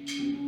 Thank you.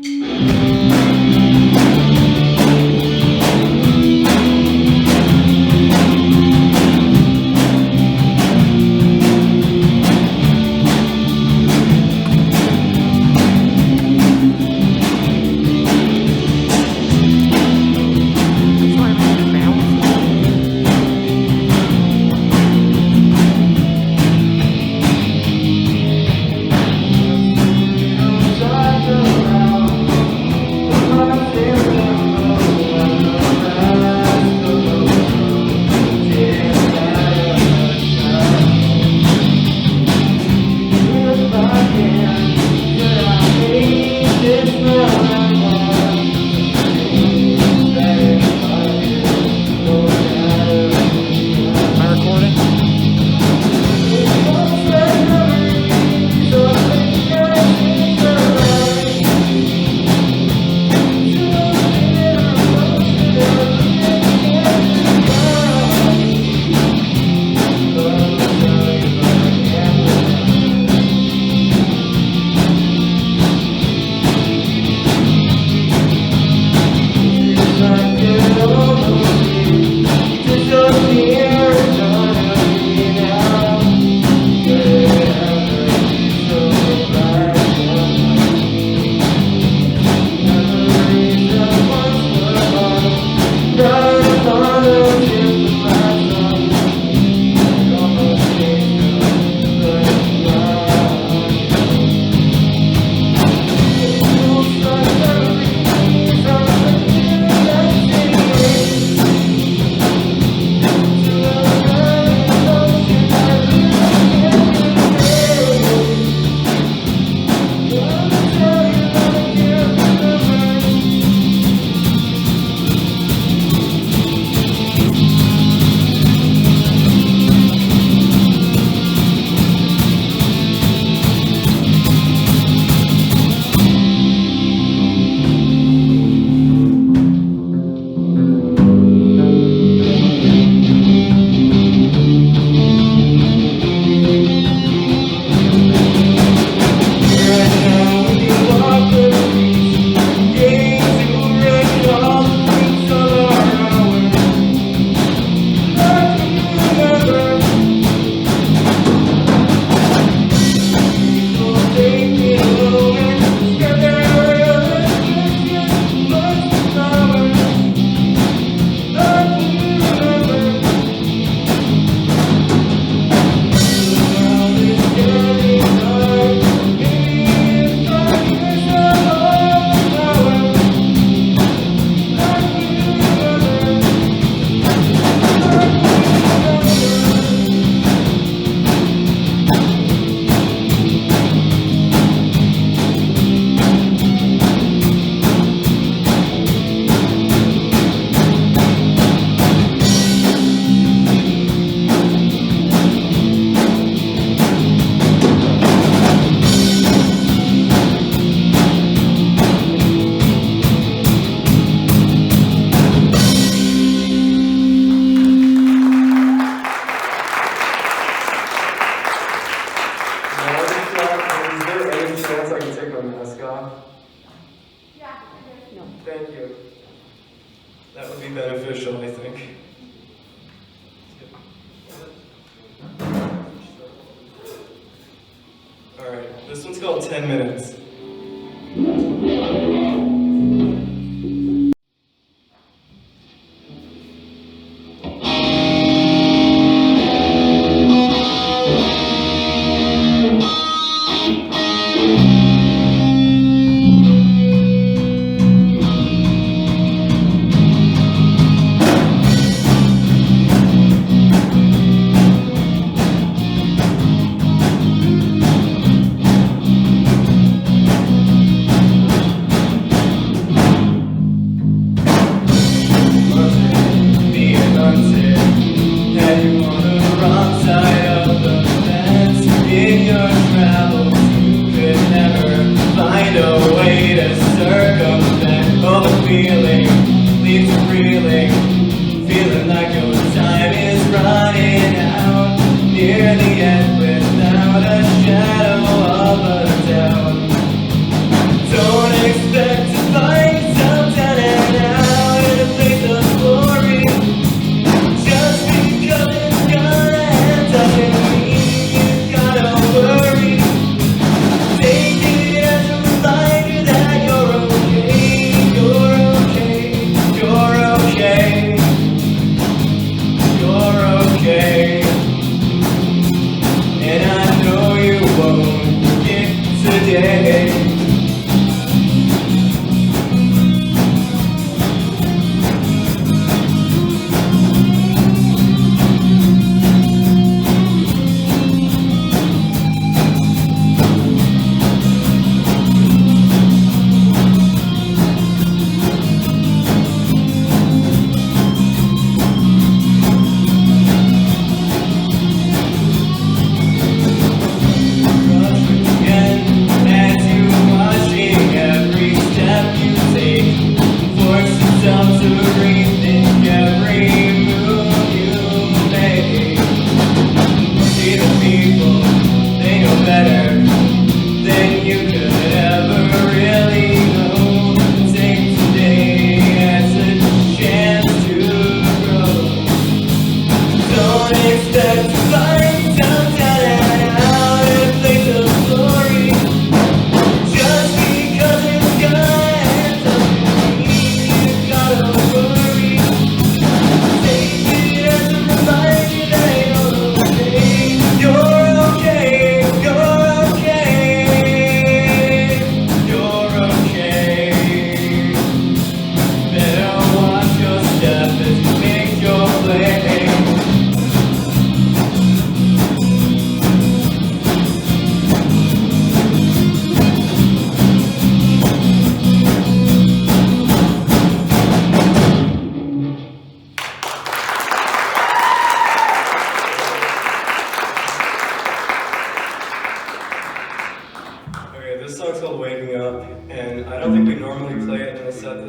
That would be beneficial, I think. All right, this one's called 10 Minutes. Don't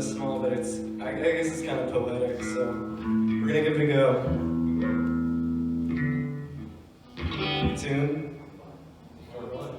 small, but it's, I guess it's kind of poetic, so we're gonna give it a go. Tune? Or what?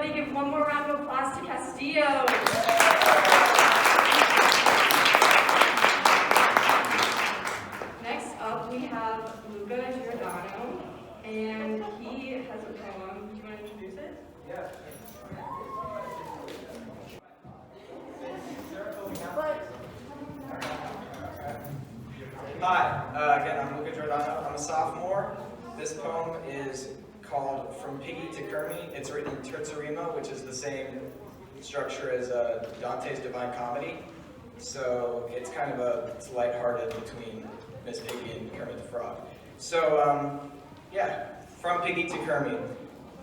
everybody give one more round of applause to Castillo. Next up, we have Luca Giordano, and he has a poem. Do you want to introduce it? Yeah. Hi, again, I'm Luca Giordano. I'm a sophomore. This poem is called From Piggy to Kermit. It's written in terza rima, which is the same structure as Dante's Divine Comedy. So it's kind of it's lighthearted between Miss Piggy and Kermit the Frog. So, yeah, from Piggy to Kermit.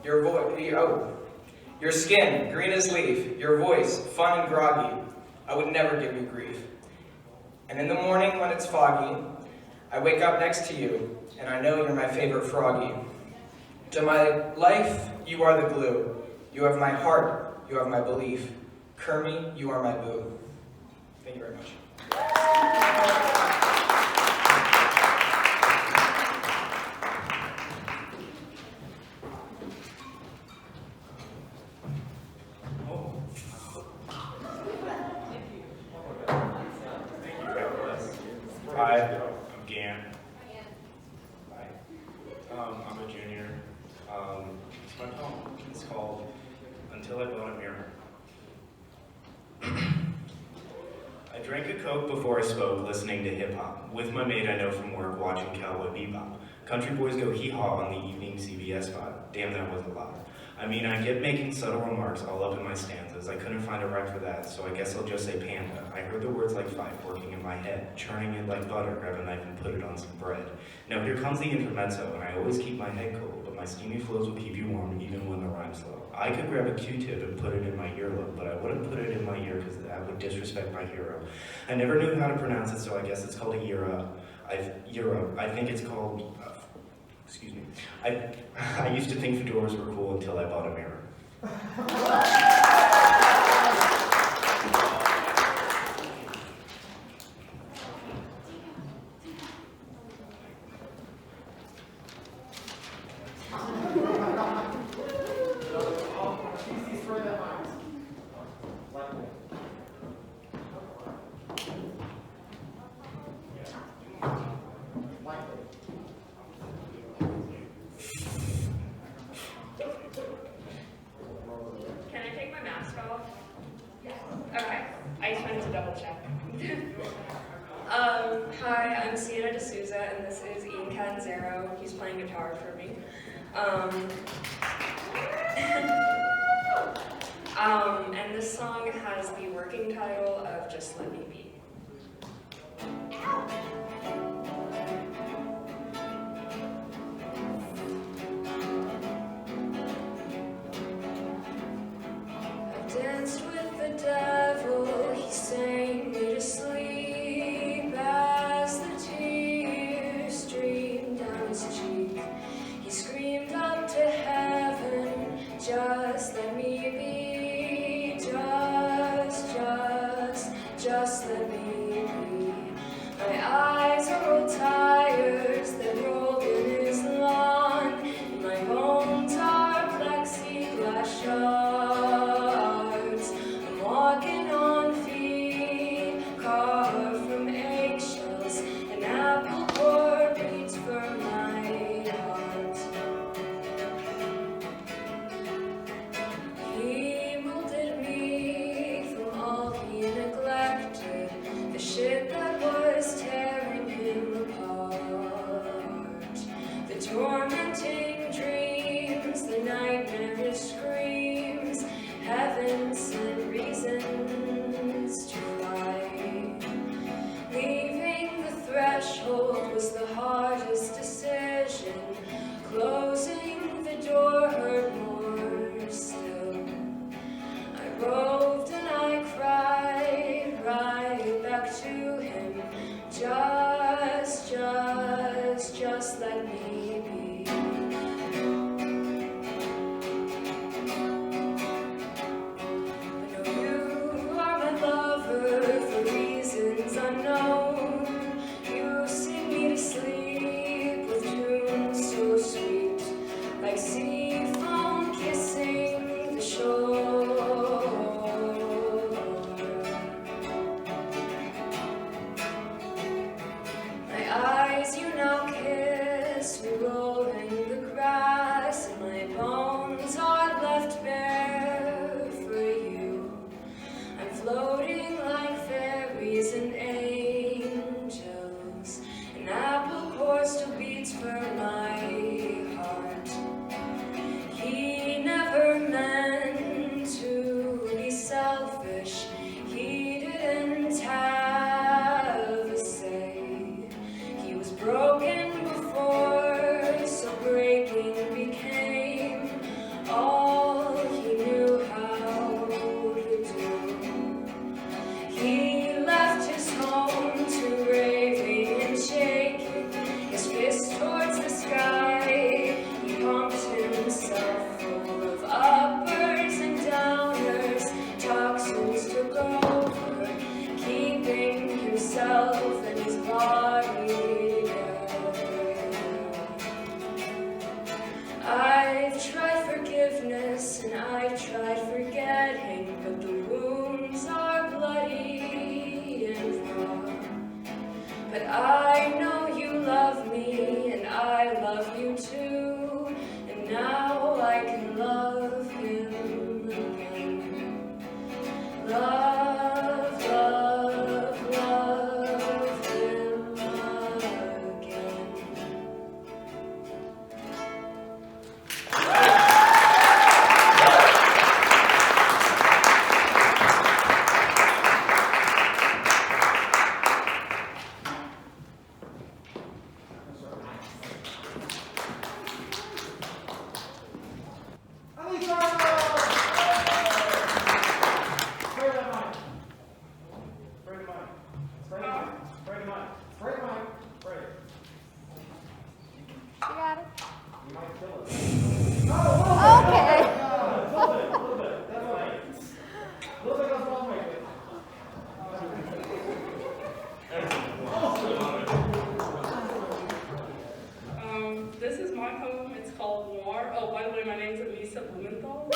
Your skin, green as leaf. Your voice, fun and groggy. I would never give you grief. And in the morning when it's foggy, I wake up next to you, and I know you're my favorite froggy. To my life, you are the glue. You have my heart, you have my belief. Kermit, you are my boo. Thank you very much. Hi, I'm Gan. Hi. I'm a junior. It's my poem. It's called Until I Bought a Mirror. I drank a Coke before I spoke, listening to hip-hop. With my mate I know from work, watching Cowboy Bebop. Country boys go hee-haw on the evening CBS spot. Damn, that was a lot. I mean, I get making subtle remarks all up in my stanzas. I couldn't find a rhyme for that, so I guess I'll just say panda. I heard the words like five working in my head, churning it like butter, grab a knife and put it on some bread. Now here comes the intermezzo, and I always keep my head cool, but my steamy flows will keep you warm even when the rhyme's low. I could grab a Q-tip and put it in my earlobe, but I wouldn't put it in my ear because that would disrespect my hero. I never knew how to pronounce it, so I guess it's called a Euro. I think it's called... excuse me. I used to think fedoras were cool until I bought a mirror. Can I take my mask off? Okay, I just wanted to double check. Hi, I'm Sienna D'Souza, and this is Ian Catanzaro. He's playing guitar for me. And this song has the working title of Just Let Me Be. Danced with the devil, he sang me to sleep as the tears streamed down his cheek. He screamed up to heaven, just let me be, just let me be. My eyes forgetting, but the wounds are bloody and raw. But I know you love me, and I love you too, and now I can love him again. Love, love, love him again. This is my poem. It's called Noir. Oh, by the way, my name's Elisa Blumenthal.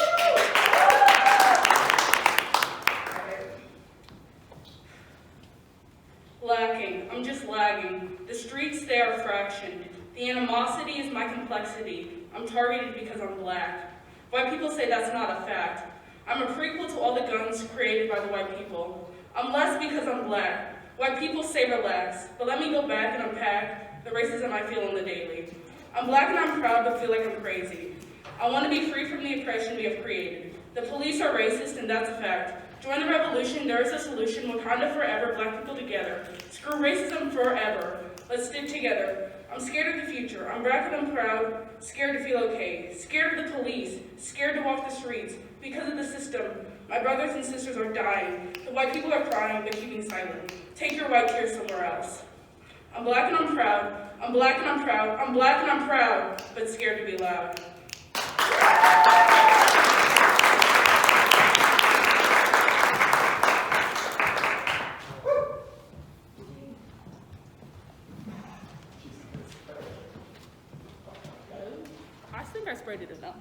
Lacking. I'm just lagging. The streets, they are fractioned. The animosity is my complexity. I'm targeted because I'm black. White people say that's not a fact. I'm a prequel to all the guns created by the white people. I'm less because I'm black. White people say relax, but let me go back and unpack the racism I feel on the daily. I'm black and I'm proud, but feel like I'm crazy. I want to be free from the oppression we have created. The police are racist, and that's a fact. Join the revolution, there is a solution. Wakanda forever, black people together. Screw racism forever. Let's stick together. I'm scared of the future. I'm black and I'm proud, scared to feel okay. Scared of the police, scared to walk the streets. Because of the system, my brothers and sisters are dying. The white people are crying, but keeping silent. Take your white tears somewhere else. I'm black and I'm proud. I'm black and I'm proud. I'm black and I'm proud, but scared to be loud. I think I sprayed it enough.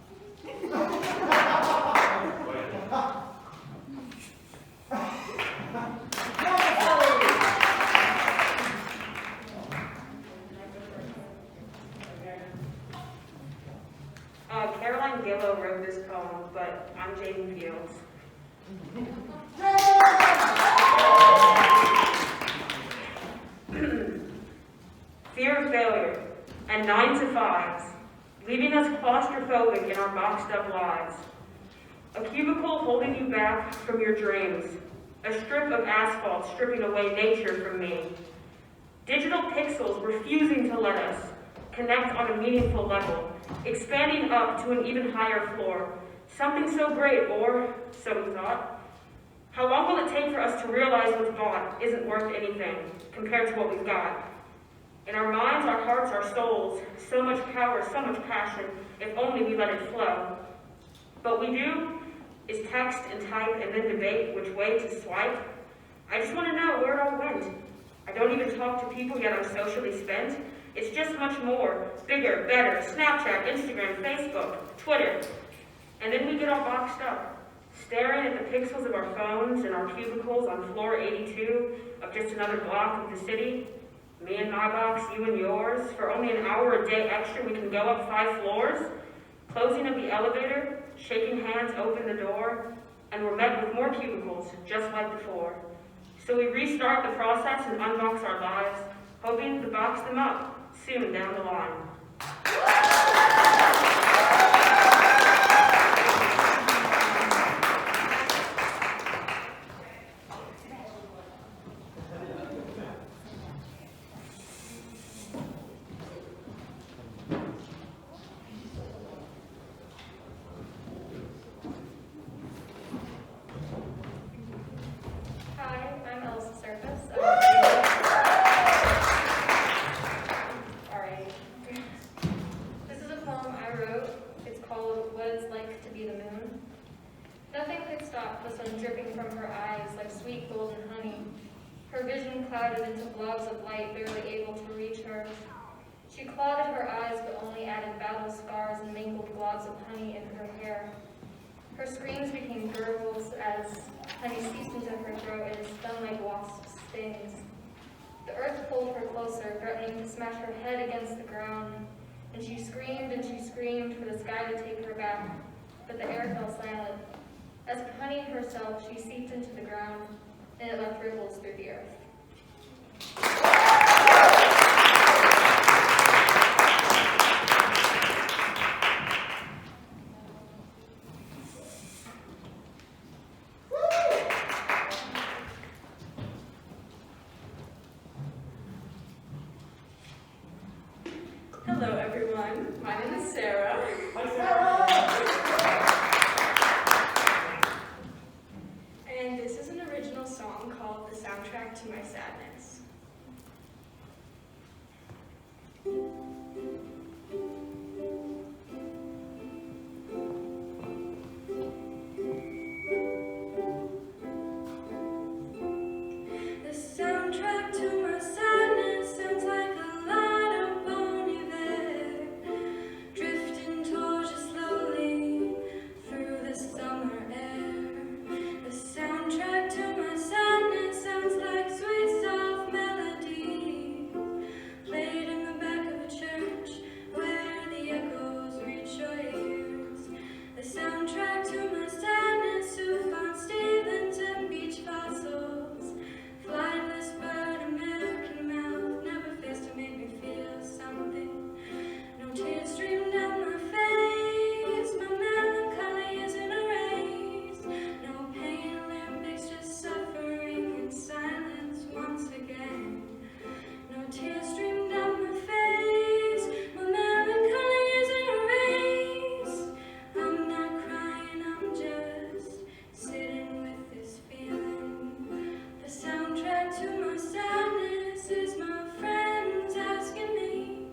Caroline Gillow wrote this poem, but I'm Jaden Fields. Fear of failure and 9 to 5s, leaving us claustrophobic in our boxed up lives. A cubicle holding you back from your dreams. A strip of asphalt stripping away nature from me. Digital pixels refusing to let us connect on a meaningful level, expanding up to an even higher floor. Something so great, or so we thought. How long will it take for us to realize what's bought isn't worth anything compared to what we've got? In our minds, our hearts, our souls, so much power, so much passion, if only we let it flow. But we do is text and type and then debate which way to swipe. I just want to know where it all went. I don't even talk to people, yet I'm socially spent. It's just much more, bigger, better, Snapchat, Instagram, Facebook, Twitter. And then we get all boxed up, staring at the pixels of our phones and our cubicles on floor 82 of just another block of the city. Me and my box, you and yours. For only an hour a day extra, we can go up 5 floors. Closing of the elevator, shaking hands, open the door, and we're met with more cubicles, just like before. So we restart the process and unbox our lives, hoping to box them up soon down the line. Clouded into blobs of light, barely able to reach her. She clouded her eyes, but only added battle scars and mingled globs of honey in her hair. Her screams became gurgles as honey seeped into her throat and stung like wasp stings. The earth pulled her closer, threatening to smash her head against the ground, and she screamed for the sky to take her back, but the air fell silent. As honey herself, she seeped into the ground, and it left ripples through the earth. Hello, everyone. My name is Sarah. And this is an original song called The Soundtrack to My Sadness. The soundtrack to my sadness sounds like a lot of Bon Iver, drifting towards you slowly through the summer air. The soundtrack to my sadness sounds like sweet soft melody, played in the back of a church where the echoes reach your ears. The soundtrack to my sadness, Sufjan Stevens and beach fossils, flightless bird, American mouth, never fails to make me feel something. No tears stream down my face, my melancholy isn't erased. No pain Olympics, just suffering in silence once again. No tears stream down my face, my melancholy isn't erased. I'm not crying, I'm just sitting with this feeling. The soundtrack to my sadness is my friends asking me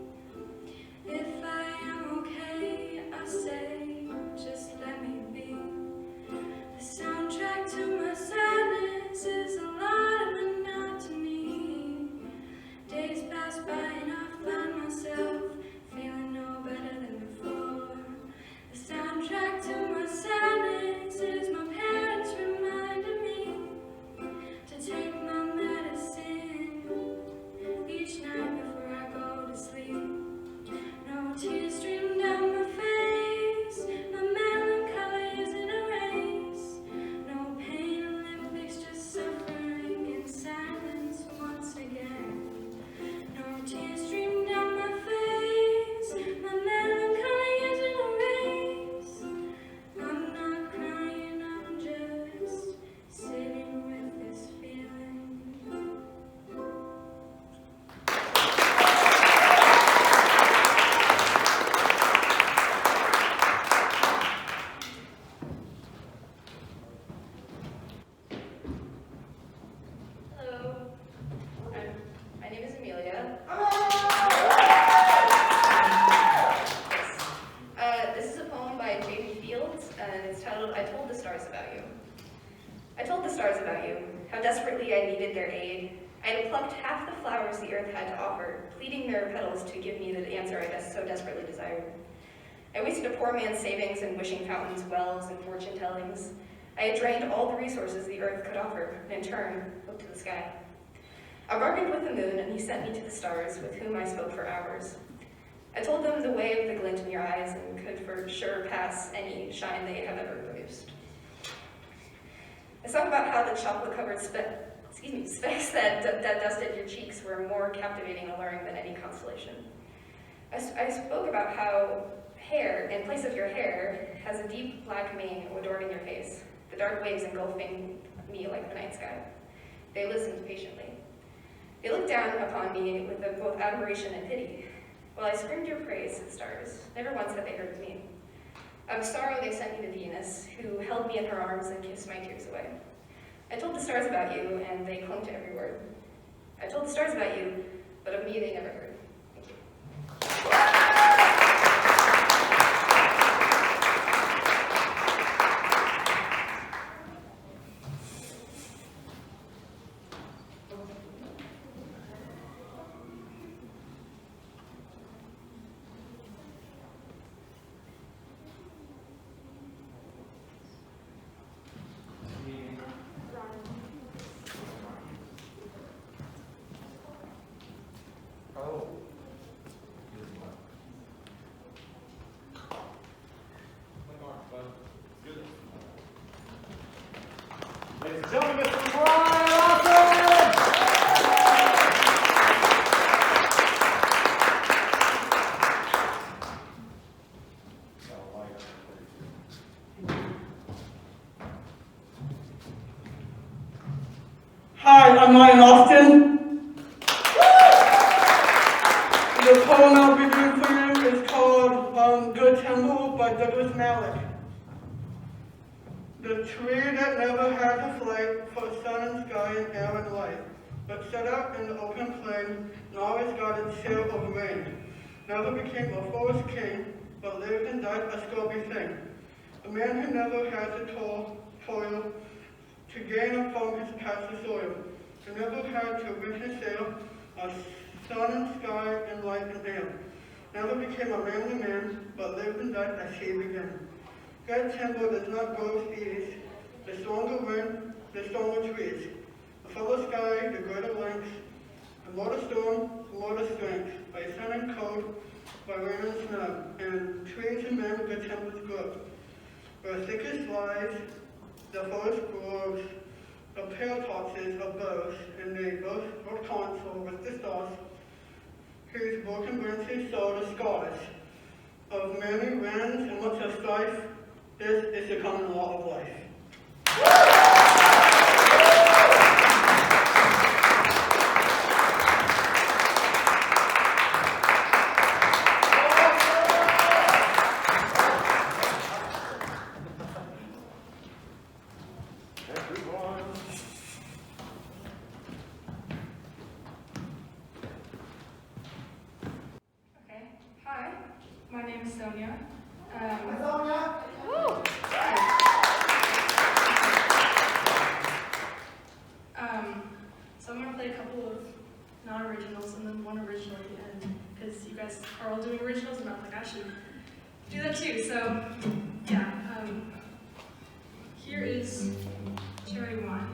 if I am okay. I say, just let me be. The soundtrack to my sadness is a lot of monotony. Days pass by and I find myself feeling no better than before. The soundtrack to my sadness is my parents reminding me to take my medicine each night before I go to sleep. No tears stream down my face, my melancholy isn't erased. No pain Olympics, just suffering in silence once again. No tears stream down my face, my melancholy isn't erased. I'm not crying, I'm just sitting with this feeling. Hello. My name is Amelia. This is a poem by J.B. Fields, and it's titled, I Told the Stars About You. I told the stars about you, how desperately I needed their aid. I had plucked half the flowers the earth had to offer, pleading their petals to give me the answer I so desperately desired. I wasted a poor man's savings in wishing fountains, wells, and fortune-tellings. I had drained all the resources the earth could offer, and in turn, looked to the sky. I bargained with the moon, and he sent me to the stars, with whom I spoke for hours. I told them the way of the glint in your eyes, and could for sure pass any shine they have ever produced. I spoke about how the chocolate-covered specks that dusted your cheeks were more captivating and alluring than any constellation. I spoke about how hair, in place of your hair, has a deep black mane adorning your face, the dark waves engulfing me like the night sky. They listened patiently. They looked down upon me with both admiration and pity. While I screamed your praise to the stars, never once had they heard of me. Out of sorrow, they sent me to Venus, who held me in her arms and kissed my tears away. I told the stars about you, and they clung to every word. I told the stars about you, but of me they never heard. Thank you. Ladies and gentlemen, Mr. Brian Lofton! Hi, I'm Ryan Lofton. The poem I'll be reading for you is called Good Temple by Douglas Malik. The tree that never had to flight for sun and sky and air and light, but set out in the open plain and always got its share of rain. Never became a forest king, but lived and died a scrubby thing. A man who never had to toil to gain from his past the soil, who never had to win his sail of sun and sky and light and air. Never became a manly man, but lived and died as he began. Good timber does not grow with ease. The stronger wind, the stronger trees. The fuller sky, the greater length. The more the storm, the more the strength. By sun and cold, by rain and snow. And trees and men, good timbers grow. Where thickest lies, the forest grows. The pale torches of bows, and they both work console with the stars. Whose broken branches show the scars of many winds and much of strife. This is the common law of life. Okay. Hi, my name is Sonia. So I'm going to play a couple of non-originals and then one original at the end, because you guys are all doing originals and I was like, I should do that too. So, yeah, here is Cherry Wine.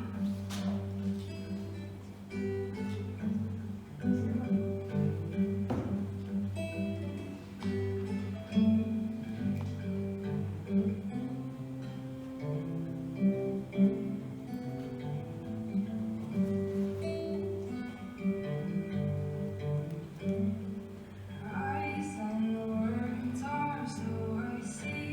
Eyes on the words are so I see.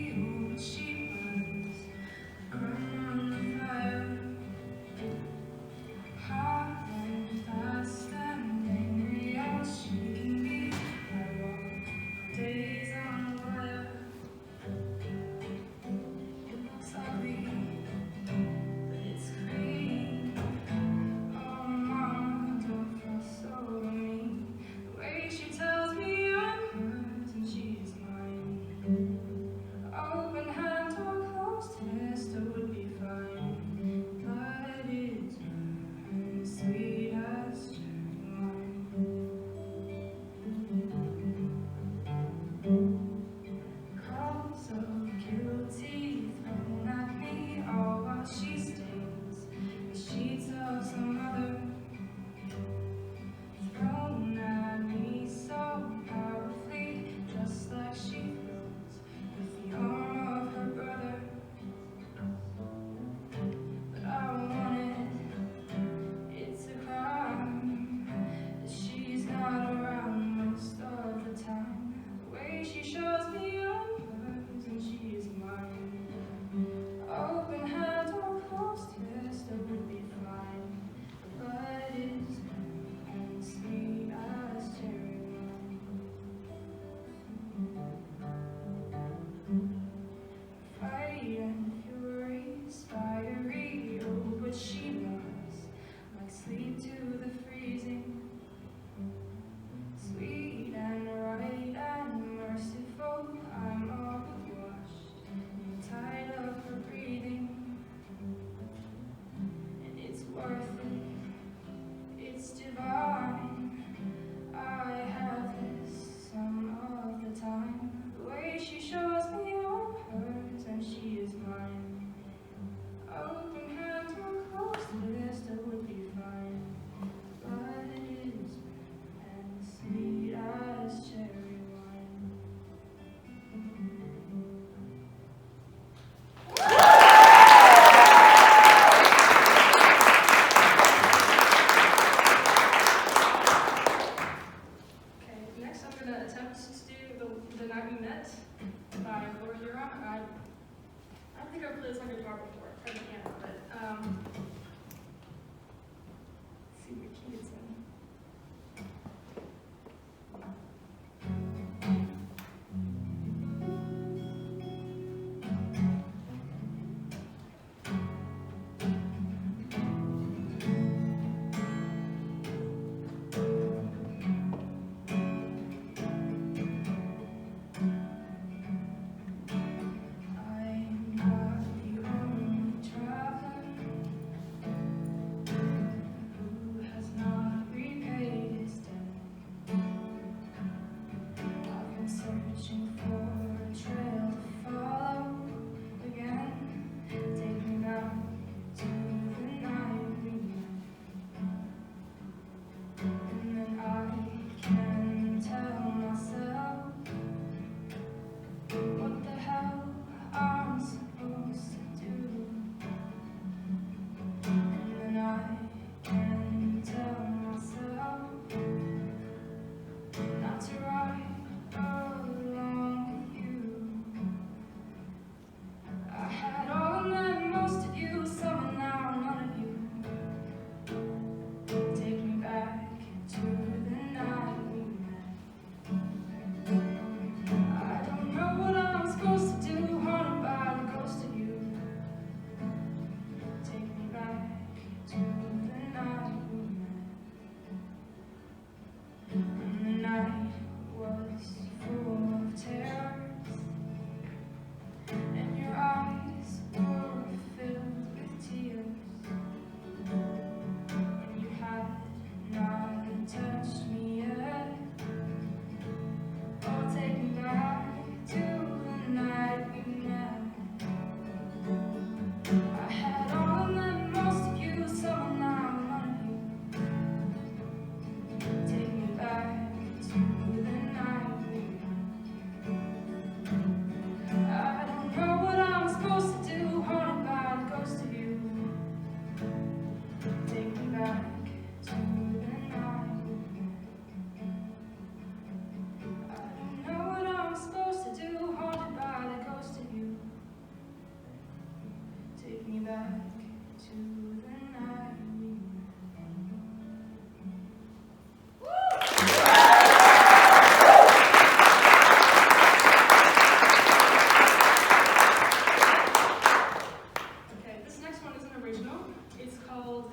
called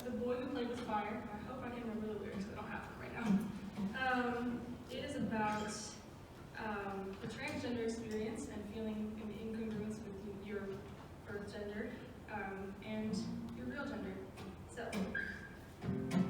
The Boy Who Played with Fire. I hope I can remember the lyrics, I don't have them right now. It is about the transgender experience and feeling the incongruence with your birth gender and your real gender. So, here we go.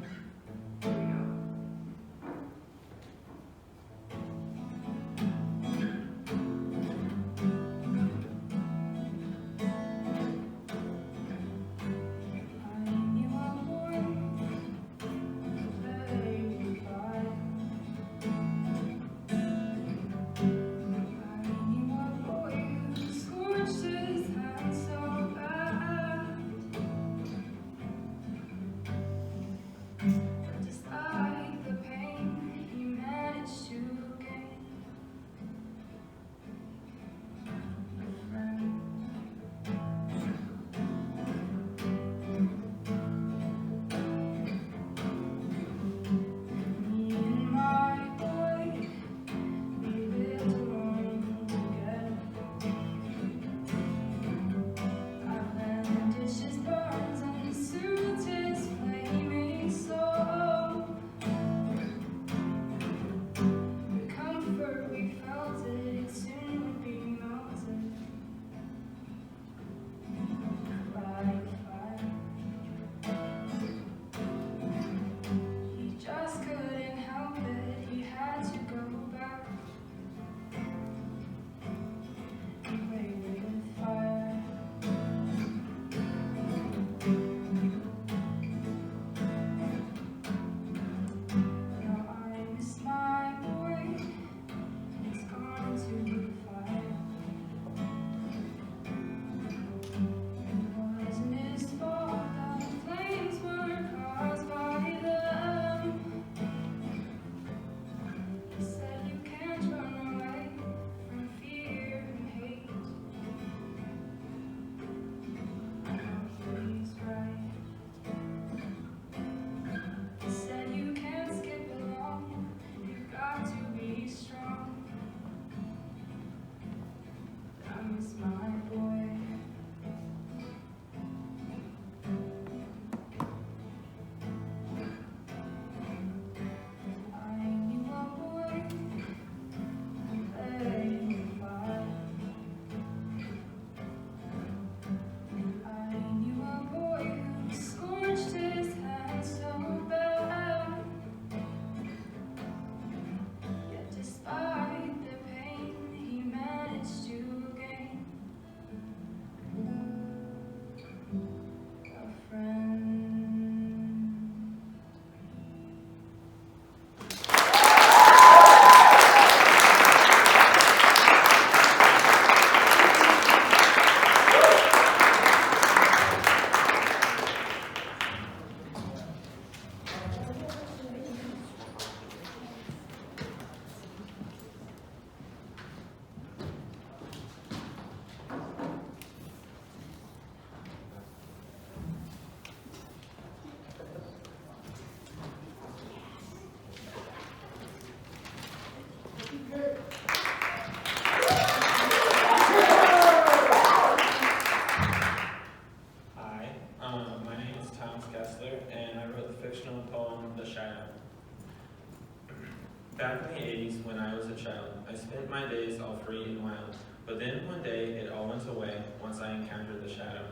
Back in the 80s, when I was a child, I spent my days all free and wild. But then one day, it all went away once I encountered the shadow.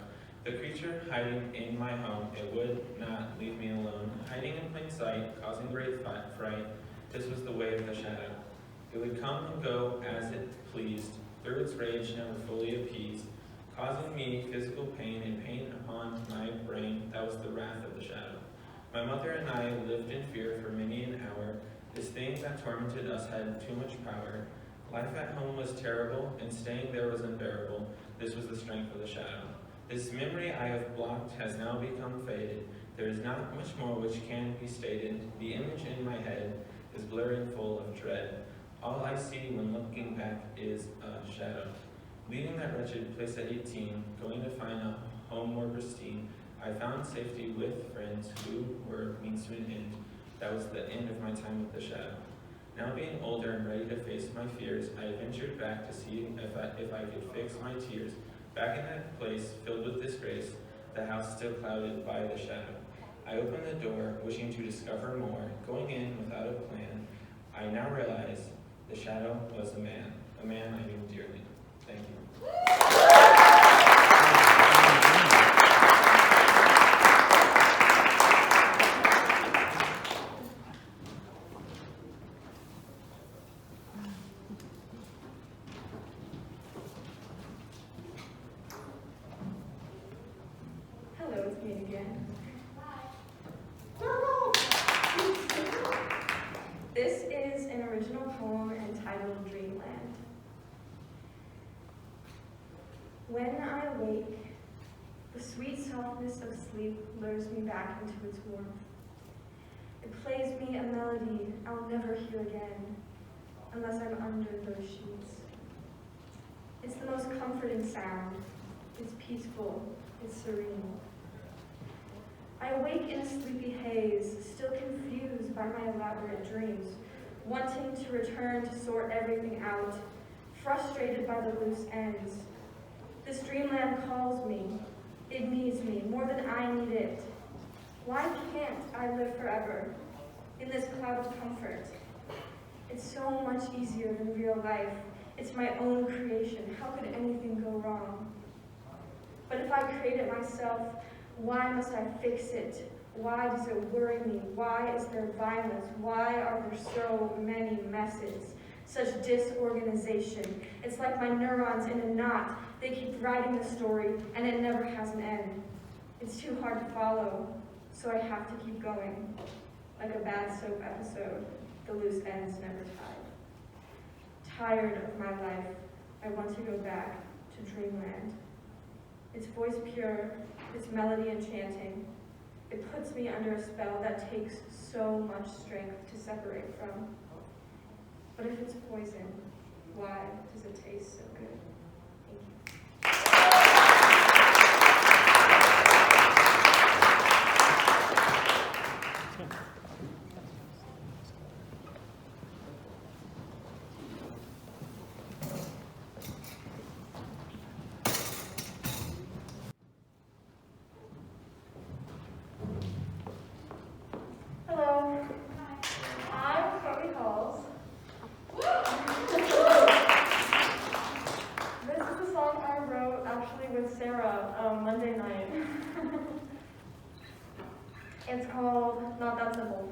The creature hiding in my home, it would not leave me alone. Hiding in plain sight, causing great fright, this was the way of the shadow. It would come and go as it pleased, through its rage never fully appeased, causing me physical pain and pain upon my brain. That was the wrath of the shadow. My mother and I lived in fear for many an hour. This thing that tormented us had too much power. Life at home was terrible, and staying there was unbearable. This was the strength of the shadow. This memory I have blocked has now become faded. There is not much more which can be stated. The image in my head is blurry and full of dread. All I see when looking back is a shadow. Leaving that wretched place at 18, going to find a home more pristine, I found safety with friends who were means to an end. That was the end of my time with the shadow. Now being older and ready to face my fears, I ventured back to see if I could fix my tears. Back in that place filled with disgrace, the house still clouded by the shadow. I opened the door, wishing to discover more. Going in without a plan, I now realize the shadow was a man I knew dearly. Thank you. Hello, it's me again. This is an original poem entitled Dreamland. When I awake, the sweet softness of sleep lures me back into its warmth. It plays me a melody I'll never hear again, unless I'm under those sheets. It's the most comforting sound. It's peaceful. It's serene. I awake in a sleepy haze, still confused by my elaborate dreams, wanting to return to sort everything out, frustrated by the loose ends. This dreamland calls me. It needs me more than I need it. Why can't I live forever in this cloud of comfort? It's so much easier than real life. It's my own creation. How could anything go wrong? But if I create it myself, why must I fix it? Why does it worry me? Why is there violence? Why are there so many messes? Such disorganization. It's like my neurons in a knot. They keep writing the story, and it never has an end. It's too hard to follow, so I have to keep going. Like a bad soap episode, the loose ends never tied. Tired of my life, I want to go back to Dreamland. Its voice pure, its melody enchanting. It puts me under a spell that takes so much strength to separate from. But if it's poison, why does it taste so good? Thank you. Hello. I'm Kermit. This is a song I wrote actually with Sarah Monday night. It's called Not That Simple.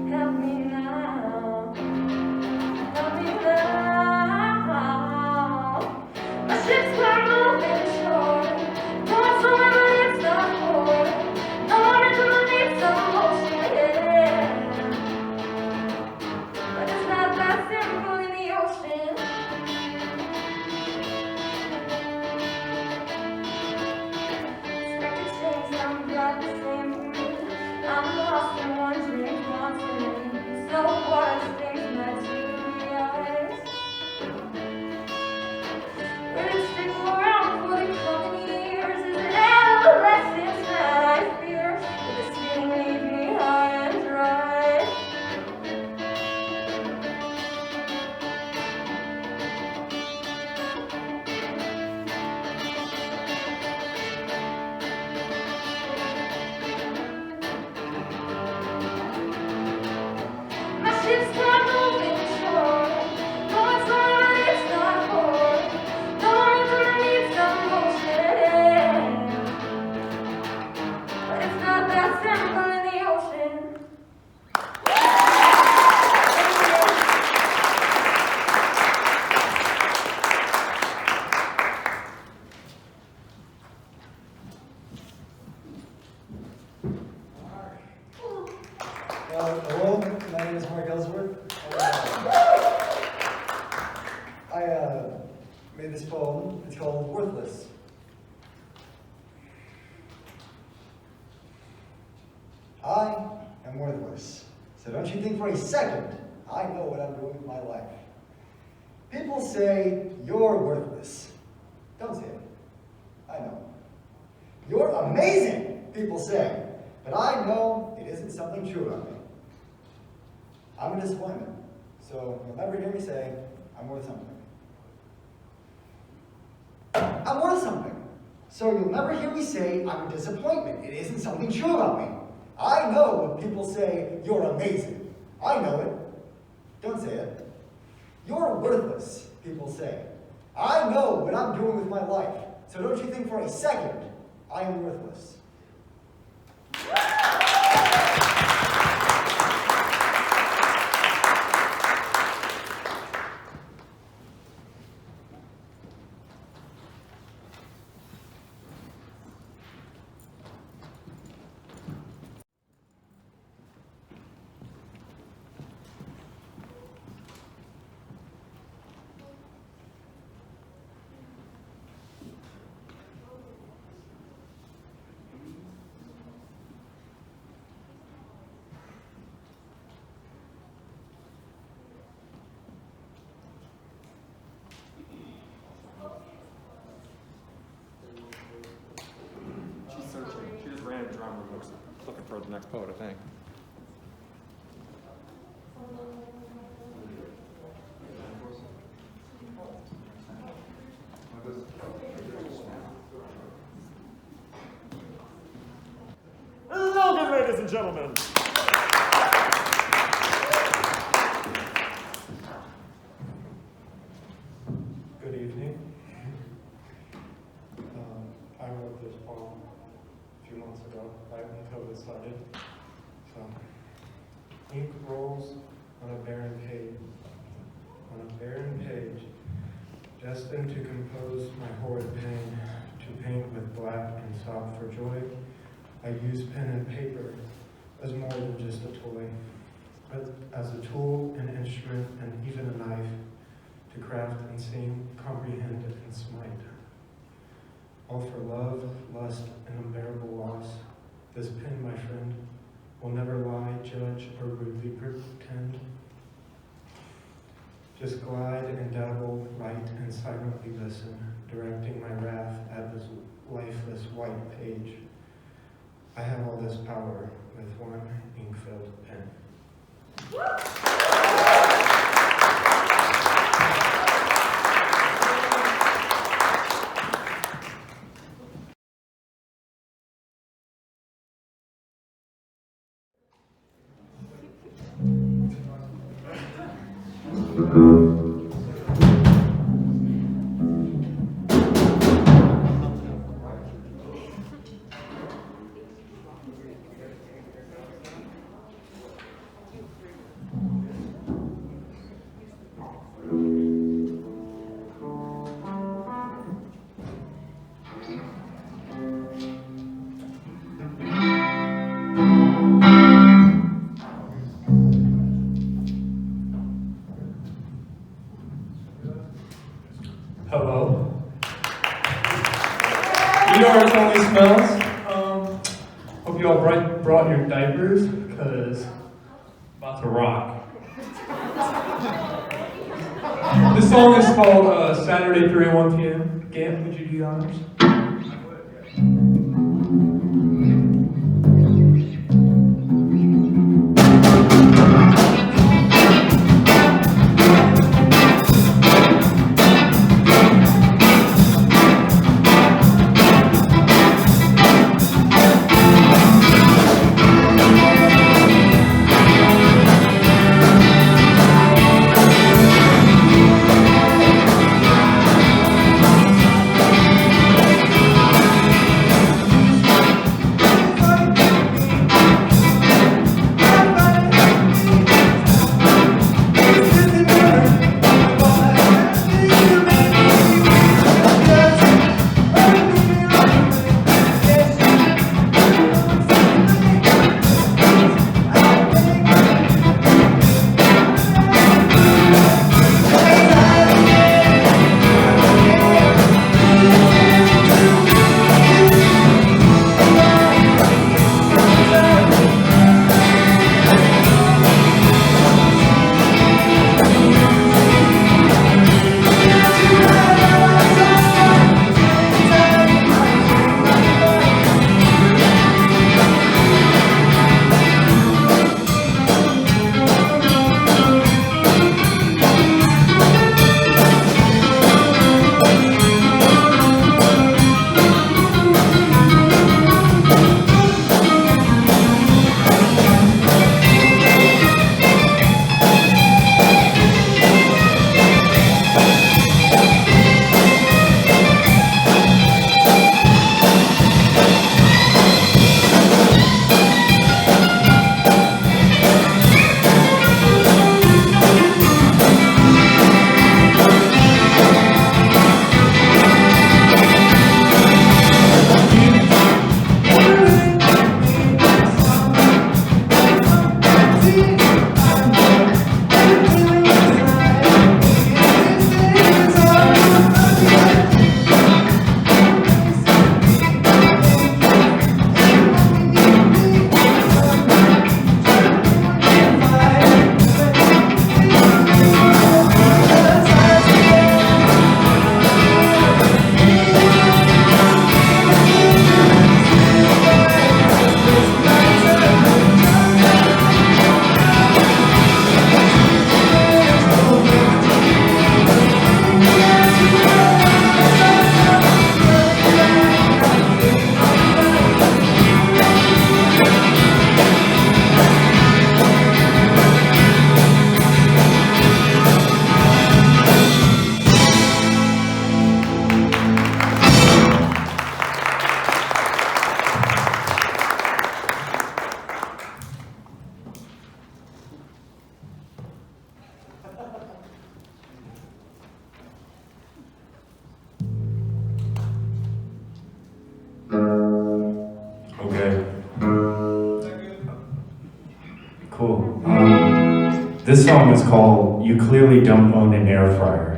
Help me now. over. I made this poem. It's called Worthless. I am worthless. So don't you think for a second I know what I'm doing with my life. People say you're worthless. Don't say it. I know. You're amazing, people say. But I know it isn't something true about me. I'm a disappointment. So you'll never hear me say I'm worth something. I'm worth something. So you'll never hear me say I'm a disappointment. It isn't something true about me. I know when people say you're amazing. I know it. Don't say it. You're worthless, people say. I know what I'm doing with my life. So don't you think for a second I am worthless. She just ran a drum room looking for the next poet, I think. Lofton, ladies and gentlemen. Good evening. I wrote this poem a few months ago, right when COVID started. So, ink rolls on a barren page, destined to compose my horrid pain, to paint with black and sob for joy. I use pen and paper as more than just a toy, but as a tool, an instrument, and even a knife to craft and sing, comprehend and smite. All for love, lust, and unbearable loss. This pen, my friend, will never lie, judge, or rudely pretend. Just glide and dabble, write and silently listen, directing my wrath at this lifeless white page. I have all this power with one ink-filled pen. Hello. You know where it only smells? Hope you all brought your diapers, because about to rock. This song is called Saturday 3:01 p.m. Gant, would you do the honors? This song is called You Clearly Don't Own an Air Fryer.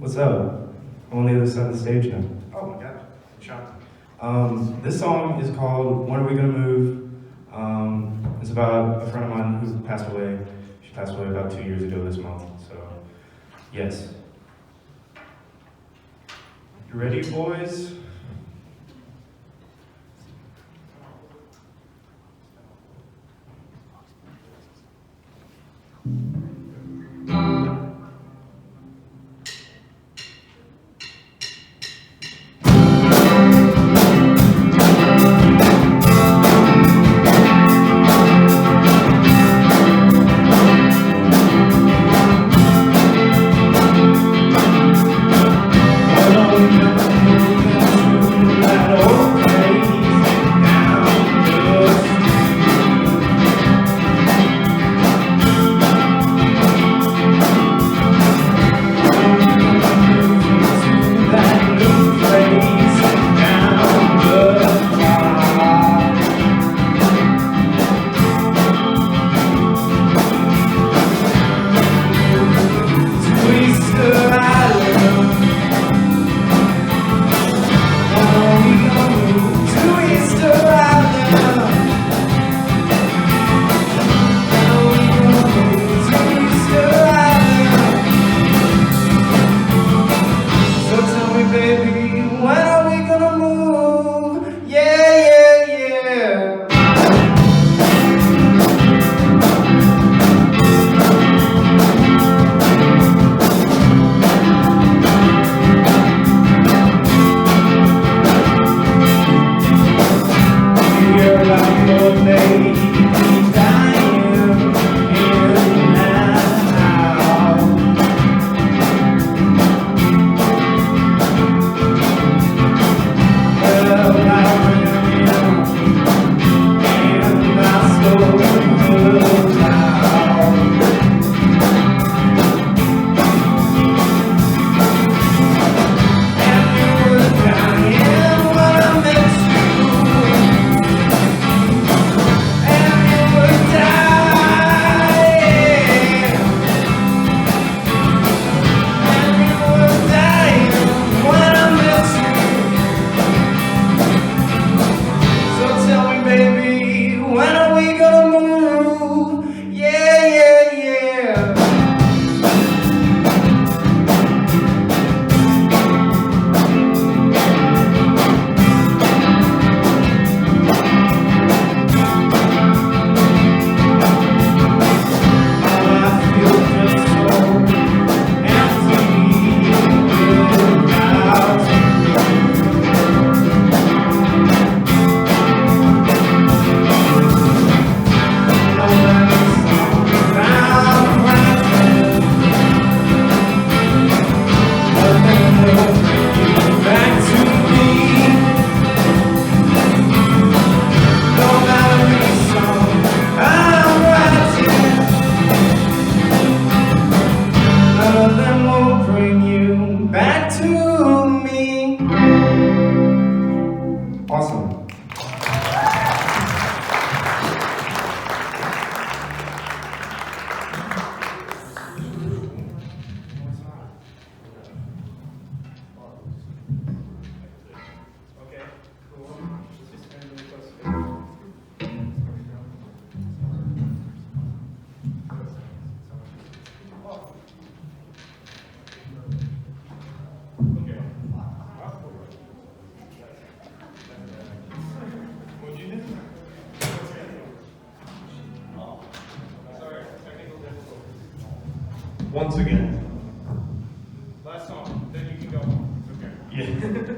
What's up? I'm on the other side of the stage now. Oh my God, shocking. This song is called When Are We Gonna Move? It's about a friend of mine who passed away. She passed away about 2 years ago this month, so yes. You ready, boys? once again. Last song, then you can go home. Okay. Yeah.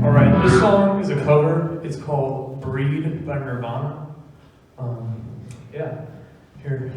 Alright, this song is a cover. It's called Breed by Nirvana. Yeah, here.